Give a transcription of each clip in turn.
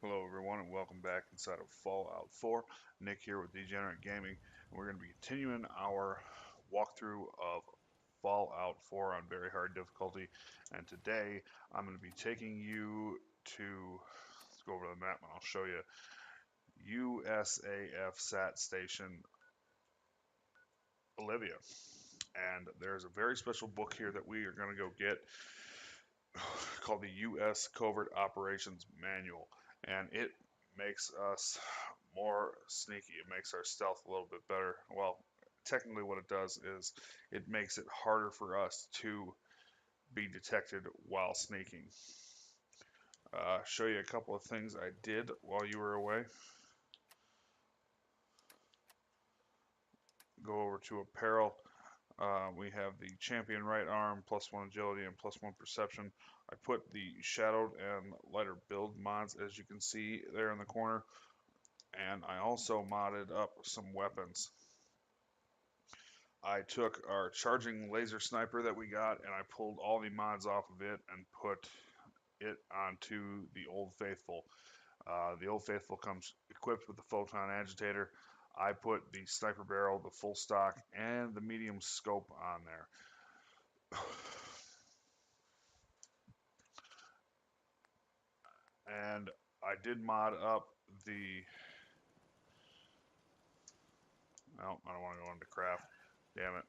Hello everyone and welcome back inside of Fallout 4. Nick here with Degenerate Gaming, and we're going to be continuing our walkthrough of Fallout 4 on very hard difficulty. And today I'm going to be taking you to, let's go over to the map and I'll show you, USAF Sat Station Olivia. And there's a very special book here that we are going to go get called the US Covert Operations Manual. And it makes us more sneaky. It makes our stealth a little bit better. Well, technically what it does is it makes it harder for us to be detected while sneaking. Show you a couple of things I did while you were away. Go over to apparel. We have the champion right arm, +1 agility and +1 perception. I put the shadowed and lighter build mods, as you can see there in the corner, and I also modded up some weapons. I took our charging laser sniper that we got and I pulled all the mods off of it and put it onto the Old Faithful. The Old Faithful comes equipped with the photon agitator. I put the sniper barrel, the full stock, and the medium scope on there. And I did mod up the... No, I don't want to go into craft. Damn it.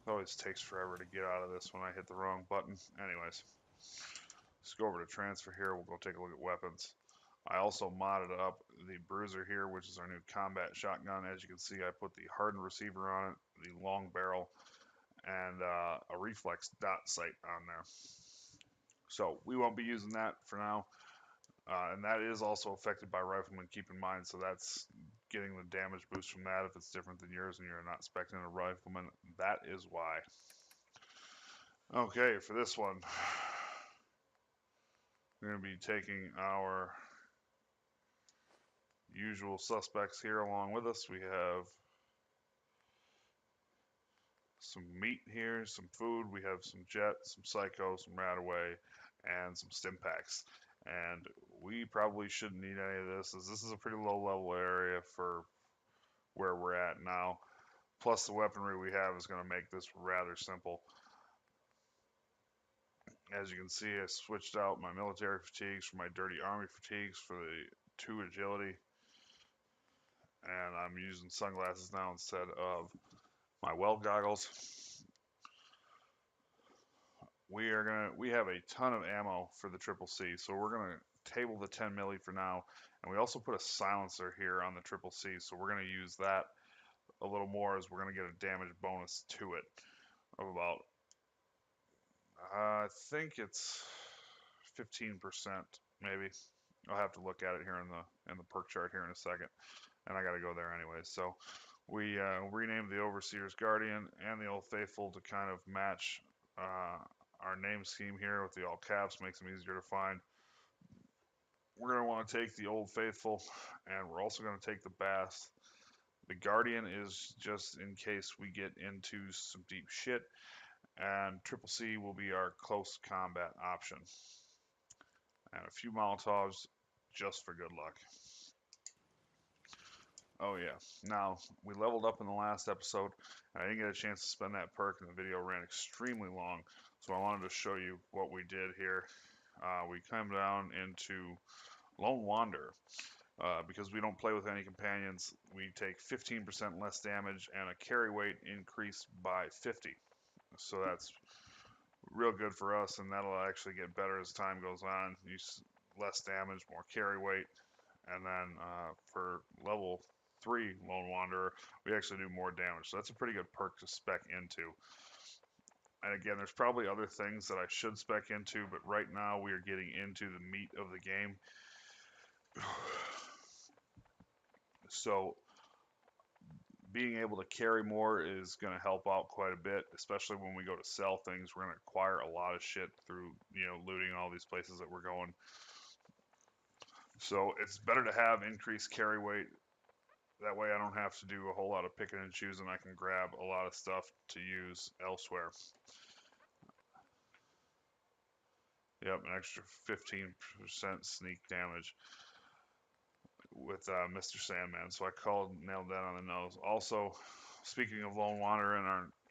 It always takes forever to get out of this when I hit the wrong button. Anyways, let's go over to transfer here. We'll go take a look at weapons. I also modded up the Bruiser here, which is our new combat shotgun. As you can see, I put the hardened receiver on it, the long barrel, and a reflex dot sight on there. So we won't be using that for now. And that is also affected by rifleman, keep in mind, so that's getting the damage boost from that. If it's different than yours and you're not expecting a rifleman, that is why. Okay, for this one, we're going to be taking our usual suspects here along with us. We have some meat here, some food, we have some jet, some psycho, some radaway, and some stim packs. And we probably shouldn't need any of this, as this is a pretty low level area for where we're at now. Plus the weaponry we have is going to make this rather simple. As you can see, I switched out my military fatigues for my dirty army fatigues for the 2 agility. And I'm using sunglasses now instead of my weld goggles. We have a ton of ammo for the Triple C, so we're gonna table the 10 milli for now, and we also put a silencer here on the Triple C, so we're gonna use that a little more, as we're gonna get a damage bonus to it of about, I think it's 15% maybe. I'll have to look at it here in the perk chart here in a second, and I gotta go there anyway. So we renamed the Overseer's Guardian and the Old Faithful to kind of match our name scheme here with the all caps, makes them easier to find. We're going to want to take the Old Faithful, and we're also going to take the Bass. The Guardian is just in case we get into some deep shit, and Triple C will be our close combat option. And a few Molotovs just for good luck. Oh yeah, now we leveled up in the last episode, and I didn't get a chance to spend that perk, and the video ran extremely long, so I wanted to show you what we did here. We come down into Lone Wanderer. Because we don't play with any companions, we take 15% less damage and a carry weight increased by 50. So that's real good for us, and that'll actually get better as time goes on. Less damage, more carry weight, and then for level 3 Lone Wanderer, we actually do more damage. So that's a pretty good perk to spec into. And again, there's probably other things that I should spec into, but right now we are getting into the meat of the game. So being able to carry more is going to help out quite a bit, especially when we go to sell things. We're going to acquire a lot of shit through, looting all these places that we're going. So it's better to have increased carry weight. That way I don't have to do a whole lot of picking and choosing. I can grab a lot of stuff to use elsewhere. Yep, an extra 15% sneak damage with Mr. Sandman. So I nailed that on the nose. Also, speaking of Lone Wanderer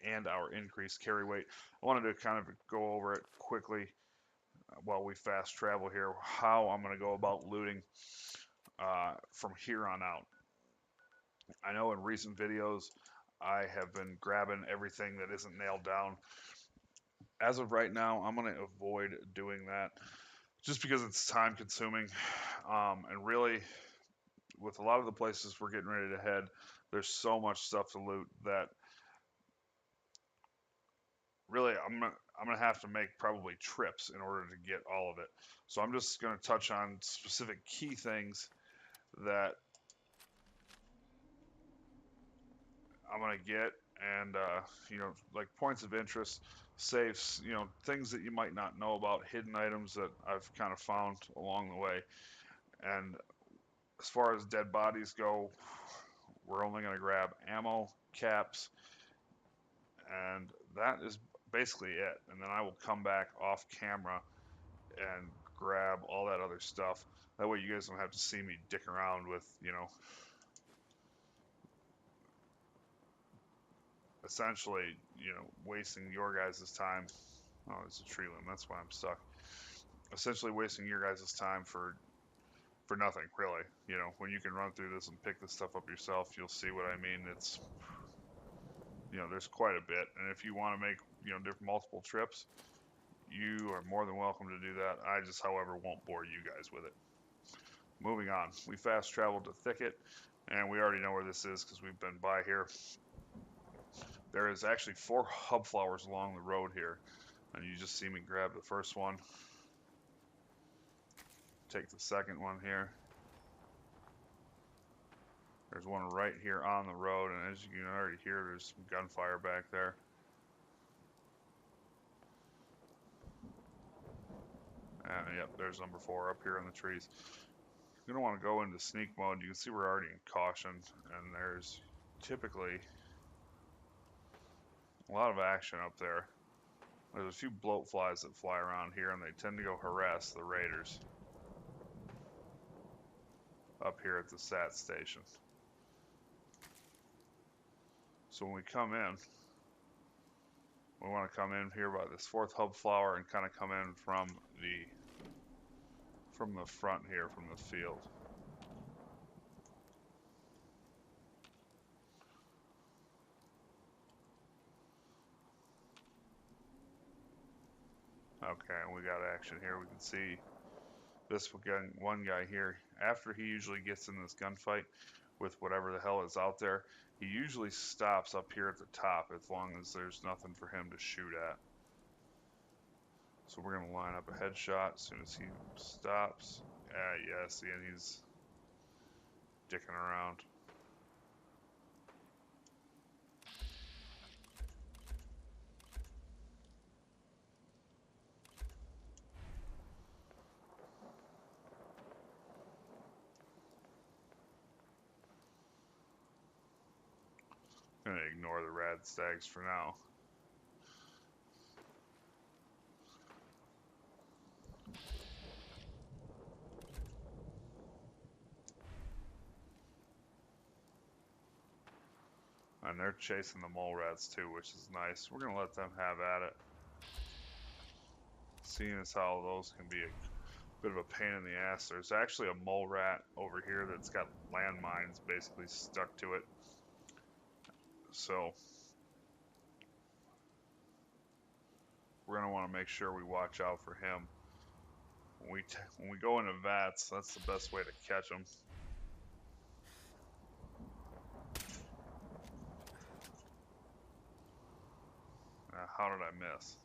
and our increased carry weight, I wanted to kind of go over it quickly while we fast travel here, how I'm going to go about looting from here on out. I know in recent videos I have been grabbing everything that isn't nailed down. As of right now, I'm going to avoid doing that just because it's time consuming. And really, with a lot of the places we're getting ready to head, there's so much stuff to loot that really I'm gonna have to make probably trips in order to get all of it. So I'm just gonna touch on specific key things that I'm gonna get, and you know, like points of interest, safes, you know, things that you might not know about, hidden items that I've kind of found along the way. And as far as dead bodies go, we're only gonna grab ammo, caps, and that is basically it. And then I will come back off camera and grab all that other stuff. That way you guys don't have to see me dick around with, you know, essentially, you know, wasting your guys' time. Oh, it's a tree limb. That's why I'm stuck. Essentially wasting your guys' time for nothing, really. You know, when you can run through this and pick this stuff up yourself, you'll see what I mean. It's, you know, there's quite a bit. And if you want to make, you know, multiple trips, you are more than welcome to do that. I just, however, won't bore you guys with it. Moving on, we fast traveled to Thicket, and we already know where this is because we've been by here. There is actually 4 hub flowers along the road here, and you just see me grab the first one, take the second one here. There's one right here on the road, and as you can already hear, there's some gunfire back there. And yep, there's number 4 up here in the trees. You're gonna want to go into sneak mode. You can see we're already in caution, and there's typically a lot of action up there. There's a few bloat flies that fly around here, and they tend to go harass the raiders up here at the Sat Station. So when we come in, we want to come in here by this 4th hub flower and kind of come in from the front here, from the field. Okay, and we got action here. We can see this one guy here. After he usually gets in this gunfight with whatever the hell is out there, he usually stops up here at the top as long as there's nothing for him to shoot at. So we're going to line up a headshot as soon as he stops. Yeah, see, and he's dicking around. I'm going to ignore the rad stags for now. And they're chasing the mole rats too, which is nice. We're going to let them have at it. Seeing as how those can be a bit of a pain in the ass. There's actually a mole rat over here that's got landmines basically stuck to it. So we're going to want to make sure we watch out for him. When we go into vats, that's the best way to catch them. How did I miss?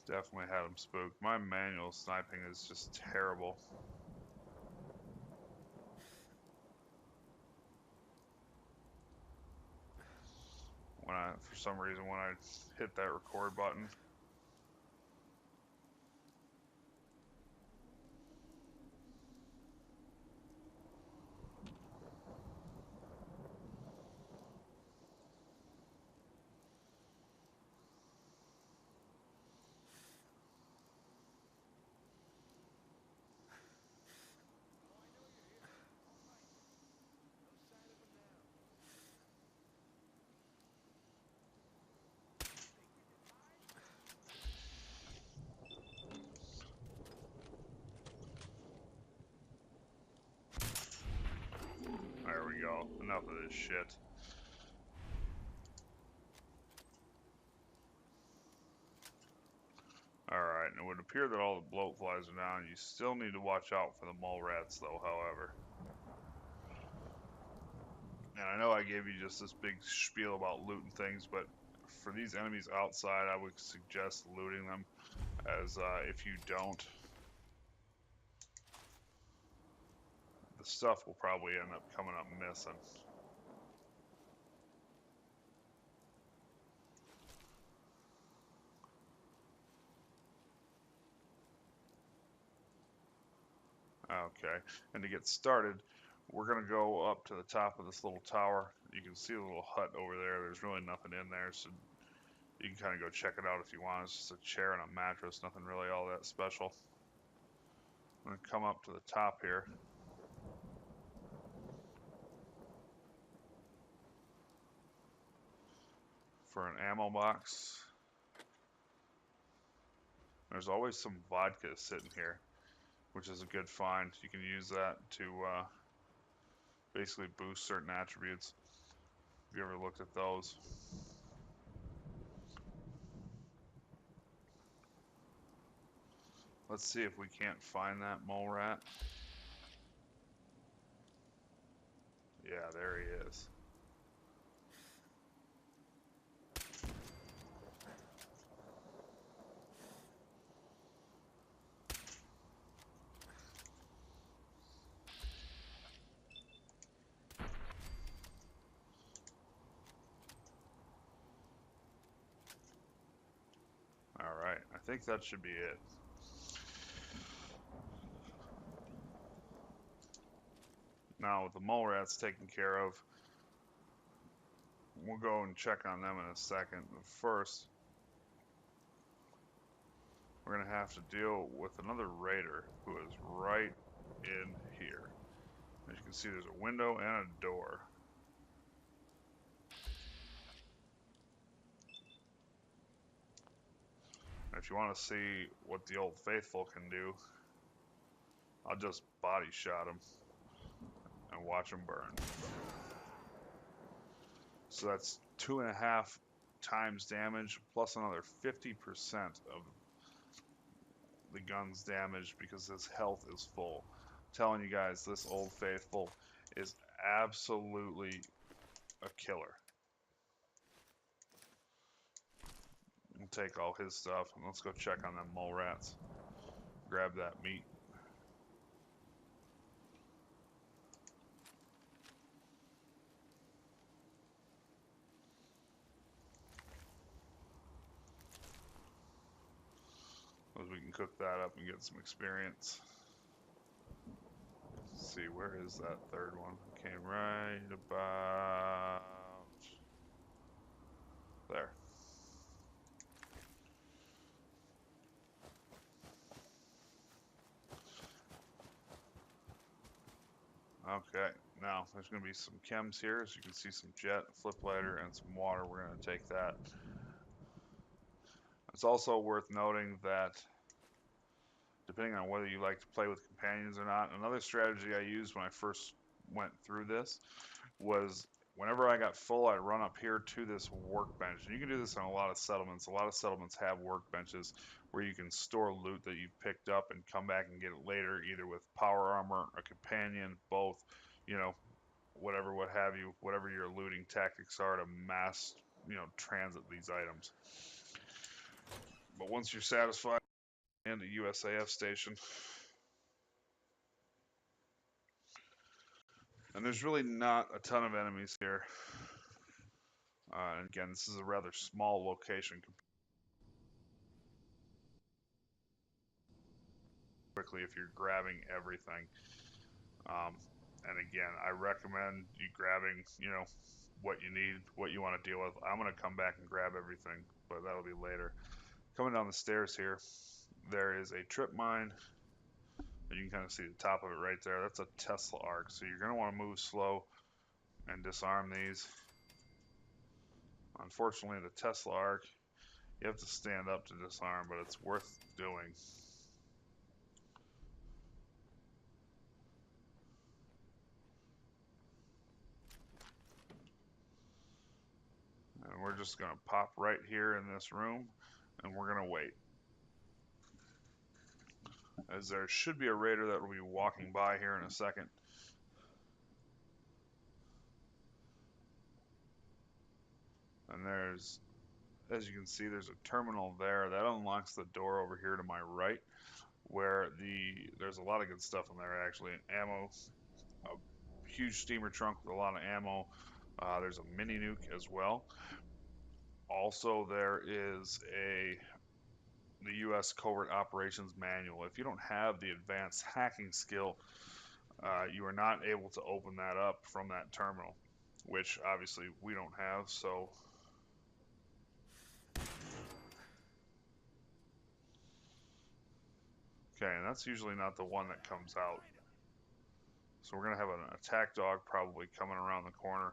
Definitely had him spooked. My manual sniping is just terrible. For some reason, when I hit that record button, enough of this shit. Alright, and it would appear that all the bloat flies are down. You still need to watch out for the mole rats, though, however. And I know I gave you just this big spiel about looting things, but for these enemies outside, I would suggest looting them, as if you don't, the stuff will probably end up coming up missing. Okay, and to get started, we're going to go up to the top of this little tower. You can see a little hut over there. There's really nothing in there, so you can kind of go check it out if you want. It's just a chair and a mattress, nothing really all that special. I'm going to come up to the top here. For an ammo box. There's always some vodka sitting here, which is a good find. You can use that to basically boost certain attributes. Have you ever looked at those? Let's see if we can't find that mole rat. Yeah, there he is. Alright, I think that should be it. Now with the mole rats taken care of, we'll go and check on them in a second. But first, we're going to have to deal with another raider who is right in here. As you can see, there's a window and a door. And if you want to see what the Old Faithful can do, I'll just body shot him and watch him burn. So that's 2.5 times damage plus another 50% of the gun's damage because his health is full. I'm telling you guys, this Old Faithful is absolutely a killer. We'll take all his stuff and let's go check on them mole rats. Grab that meat. We can cook that up and get some experience. Let's see, where is that third one? Came right about there. Okay, now there's going to be some chems here. As you can see, some jet, flip lighter, and some water. We're going to take that. It's also worth noting that depending on whether you like to play with companions or not, another strategy I used when I first went through this was whenever I got full, I'd run up here to this workbench. And you can do this on a lot of settlements. A lot of settlements have workbenches where you can store loot that you've picked up and come back and get it later, either with power armor, a companion, both, you know, whatever, what have you, whatever your looting tactics are to mass, you know, transit these items. But once you're satisfied in the USAF station, and there's really not a ton of enemies here. And again, this is a rather small location. Quickly, if you're grabbing everything, and again, I recommend you grabbing, you know, what you need, what you want to deal with. I'm gonna come back and grab everything, but that'll be later. Coming down the stairs here, there is a trip mine. You can kind of see the top of it right there. That's a Tesla arc, so you're gonna want to move slow and disarm these. Unfortunately, the Tesla arc, you have to stand up to disarm, but it's worth doing. just going to pop right here in this room, and we're going to wait. As there should be a raider that will be walking by here in a second. And there's, as you can see, there's a terminal there. That unlocks the door over here to my right, where there's a lot of good stuff in there, actually. Ammo, a huge steamer trunk with a lot of ammo. There's a mini nuke as well. Also, there is the U.S. Covert Operations Manual. If you don't have the advanced hacking skill, you are not able to open that up from that terminal, which obviously we don't have, so okay, and that's usually not the one that comes out. So we're gonna have an attack dog probably coming around the corner.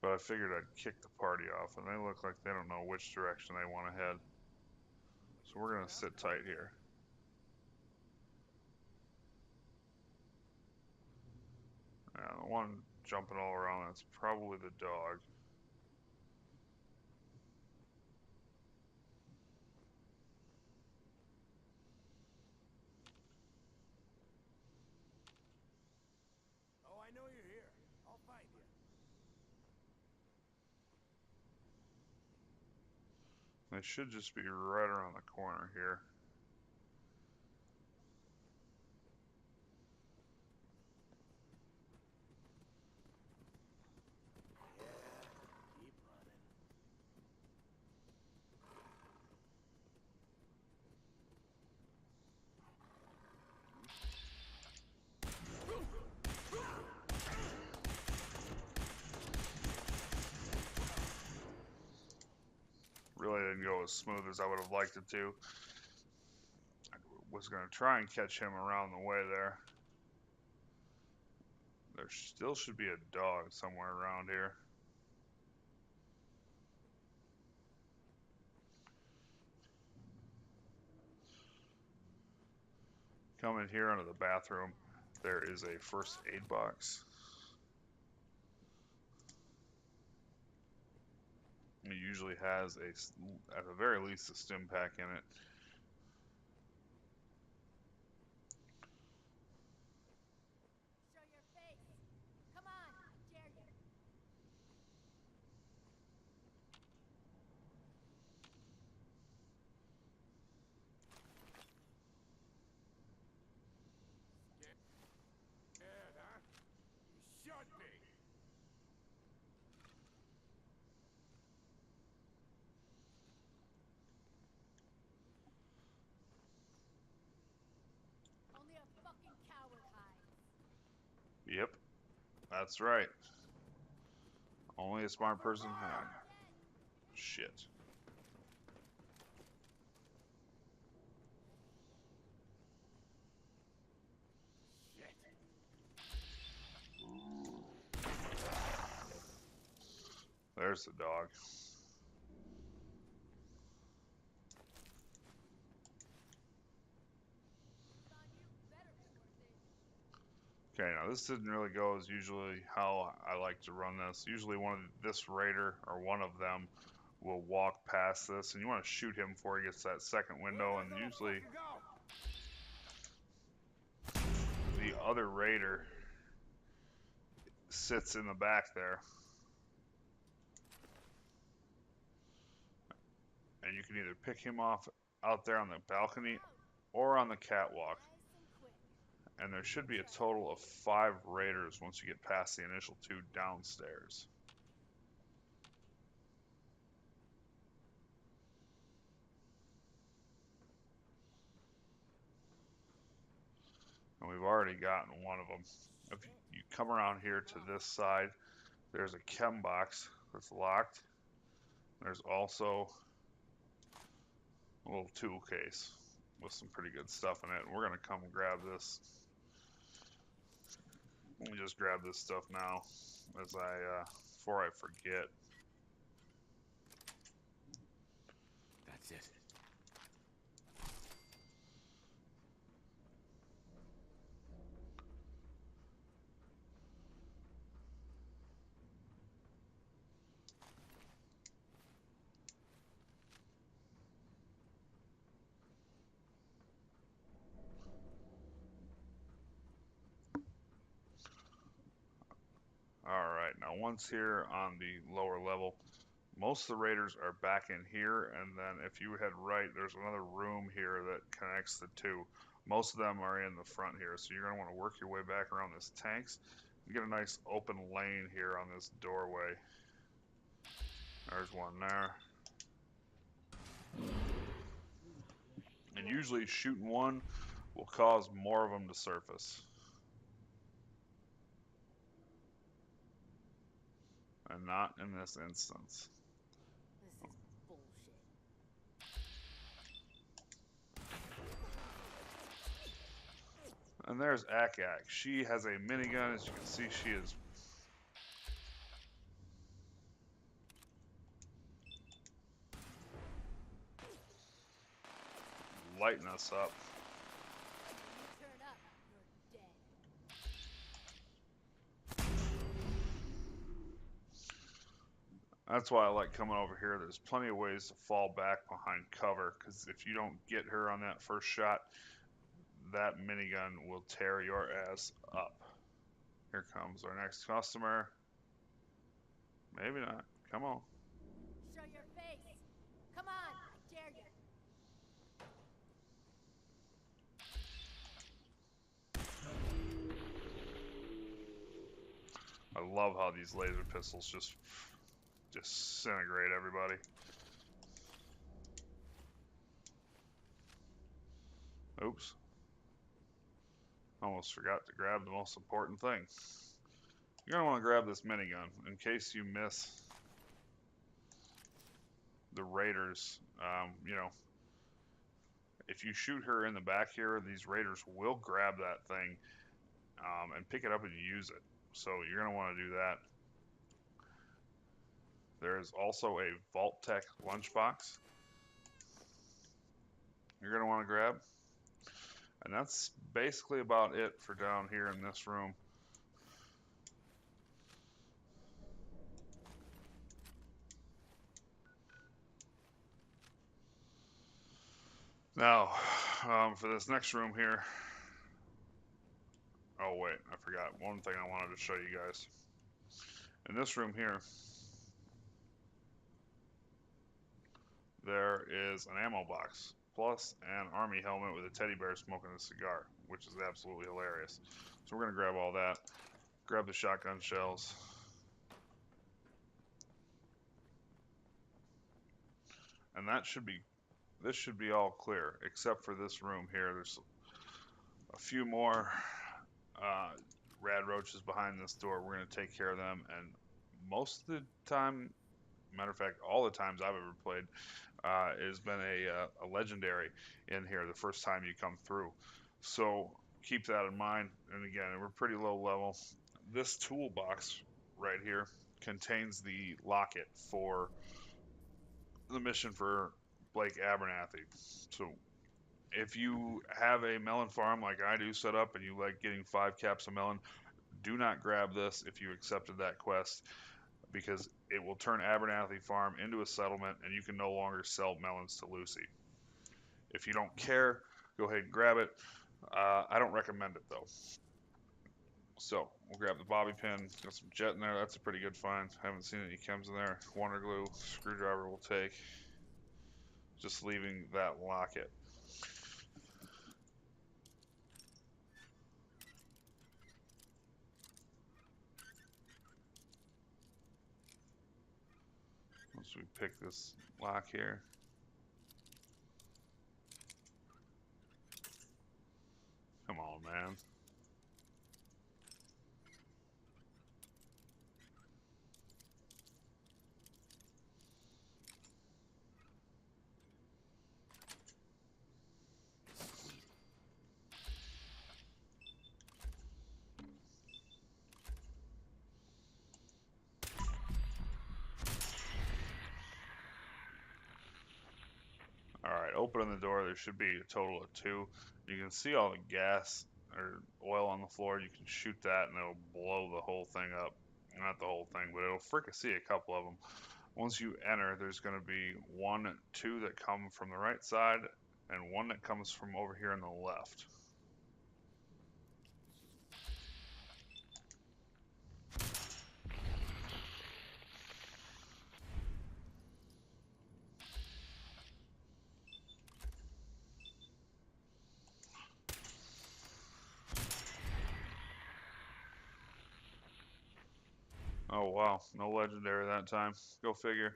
But I figured I'd kick the party off, and they look like they don't know which direction they want to head. So we're gonna sit tight here. Yeah, the one jumping all around, that's probably the dog. Oh, I know you're here. I'll find you. They should just be right around the corner here. Keep running. Really didn't go as smooth as I would have liked it to. I was going to try and catch him around the way there. There still should be a dog somewhere around here. Coming here under the bathroom, there is a first aid box. It usually has at the very least, a stim pack in it. Show your face. Come on, dare you. Scared, huh? You should be. Only a fucking coward hides. Yep, that's right. Only a smart person had. Shit. Shit. There's the dog. Son, you better be worth it. Okay, now this didn't really go as usually how I like to run this. Usually this raider or one of them will walk past this, and you want to shoot him before he gets that second window, and usually the other raider sits in the back there. And you can either pick him off out there on the balcony or on the catwalk. Nice and quick. And there should be a total of 5 raiders once you get past the initial 2 downstairs. And we've already gotten one of them. If you come around here to this side, there's a chem box that's locked. There's also a little tool case with some pretty good stuff in it. And we're going to come grab this. Let me just grab this stuff now before I forget. That's it. Alright, now once here on the lower level, most of the raiders are back in here, and then if you head right, there's another room here that connects the two. Most of them are in the front here, so you're going to want to work your way back around this tanks. You get a nice open lane here on this doorway. There's one there. And usually shooting one will cause more of them to surface. And not in this instance. This is bullshit. And there's Ak. She has a minigun. As you can see, she is lighting us up. You turn up, you're dead. That's why I like coming over here. There's plenty of ways to fall back behind cover, because if you don't get her on that first shot, that minigun will tear your ass up. Here comes our next customer. Maybe not. Come on. Show your face. Come on, I dare you. I love how these laser pistols just disintegrate everybody. Oops. Almost forgot to grab the most important thing. You're going to want to grab this minigun in case you miss the raiders. You know, if you shoot her in the back here, these raiders will grab that thing and pick it up and use it. So you're going to want to do that. There's also a Vault-Tec lunchbox you're going to want to grab. And that's basically about it for down here in this room. Now, for this next room here, oh wait, I forgot one thing I wanted to show you guys. In this room here, there is an ammo box, plus an army helmet with a teddy bear smoking a cigar, which is absolutely hilarious. So we're gonna grab all that, grab the shotgun shells. And this should be all clear, except for this room here. There's a few more rad roaches behind this door. We're gonna take care of them, and most of the time, matter of fact, all the times I've ever played, it has been a legendary in here the first time you come through. So keep that in mind. And again, we're pretty low level. This toolbox right here contains the locket for the mission for Blake Abernathy. So if you have a melon farm like I do set up and you like getting 5 caps of melon, do not grab this if you accepted that quest, because it will turn Abernathy Farm into a settlement and you can no longer sell melons to Lucy. If you don't care, go ahead and grab it. I don't recommend it though. So we'll grab the bobby pin. Got some jet in there. That's a pretty good find. Haven't seen any chems in there. Wonder glue, screwdriver will take. Just leaving that locket. Once we pick this lock here. Come on, man. Alright, opening the door, there should be a total of 2. You can see all the gas or oil on the floor. You can shoot that and it'll blow the whole thing up. Not the whole thing, but it'll fricassee a couple of them. Once you enter, there's going to be 2 that come from the right side and 1 that comes from over here on the left. Oh wow, no legendary that time. Go figure.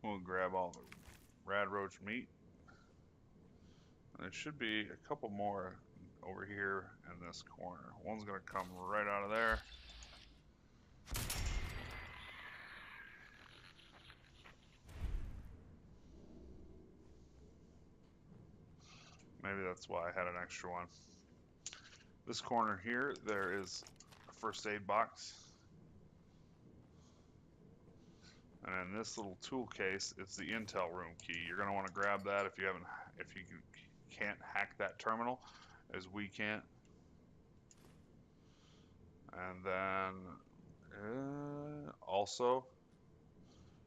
We'll grab all the rad roach meat. And there should be a couple more over here in this corner. One's gonna come right out of there. Maybe that's why I had an extra one. This corner here, there is a first aid box. And in this little tool case, it's the intel room key. You're gonna want to grab that if you can't hack that terminal, as we can't. And then also,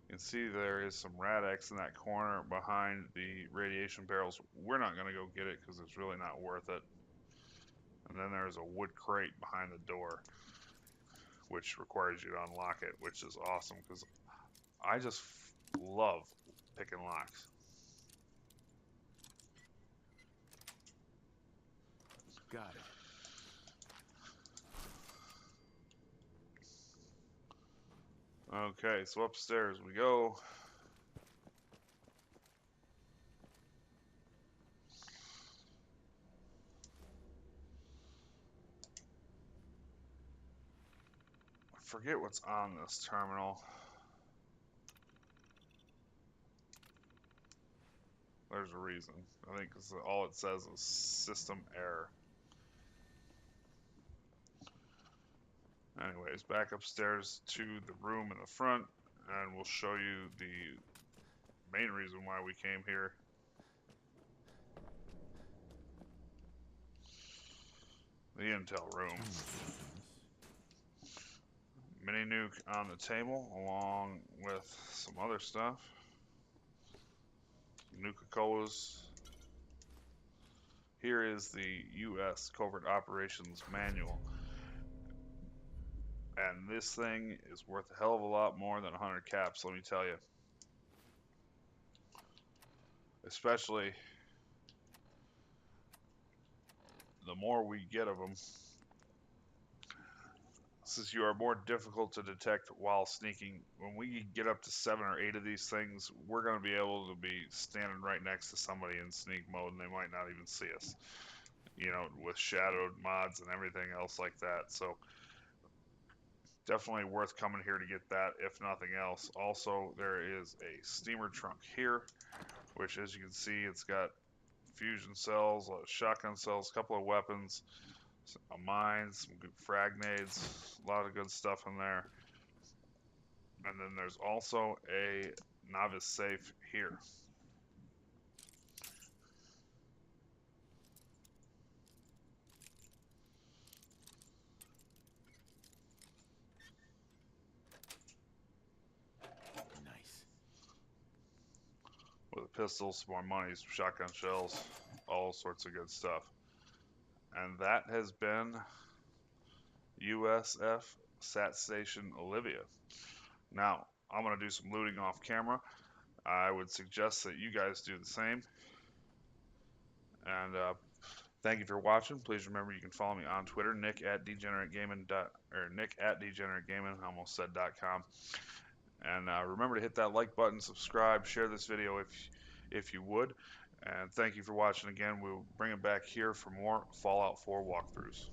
you can see there is some Rad-X in that corner behind the radiation barrels. We're not gonna go get it because it's really not worth it. And then there's a wood crate behind the door, which requires you to unlock it, which is awesome because I just love picking locks. Got it. Okay, so upstairs we go. I forget what's on this terminal. There's a reason. I think it's all it says is system error. Anyways, back upstairs to the room in the front, and we'll show you the main reason why we came here. The intel room. Mini nuke on the table, along with some other stuff. Nuka-Colas. Here is the US Covert Operations Manual. And this thing is worth a hell of a lot more than 100 caps, let me tell you. Especially the more we get of them, since you are more difficult to detect while sneaking. When we get up to 7 or 8 of these things, we're going to be able to be standing right next to somebody in sneak mode and they might not even see us, you know, with shadowed mods and everything else like that. So definitely worth coming here to get that, if nothing else. Also, there is a steamer trunk here, which, as you can see, it's got fusion cells, shotgun cells, a couple of weapons, some mines, some good frag nades, a lot of good stuff in there. And then there's also a novice safe here. Nice. With a pistol, some more money, some shotgun shells, all sorts of good stuff. And that has been USF Sat Station Olivia. Now, I'm going to do some looting off camera. I would suggest that you guys do the same. And thank you for watching. Please remember you can follow me on Twitter, Nick at DegenerateGaming, I almost said .com. And remember to hit that like button, subscribe, share this video if you would. And thank you for watching again. We'll bring it back here for more Fallout 4 walkthroughs.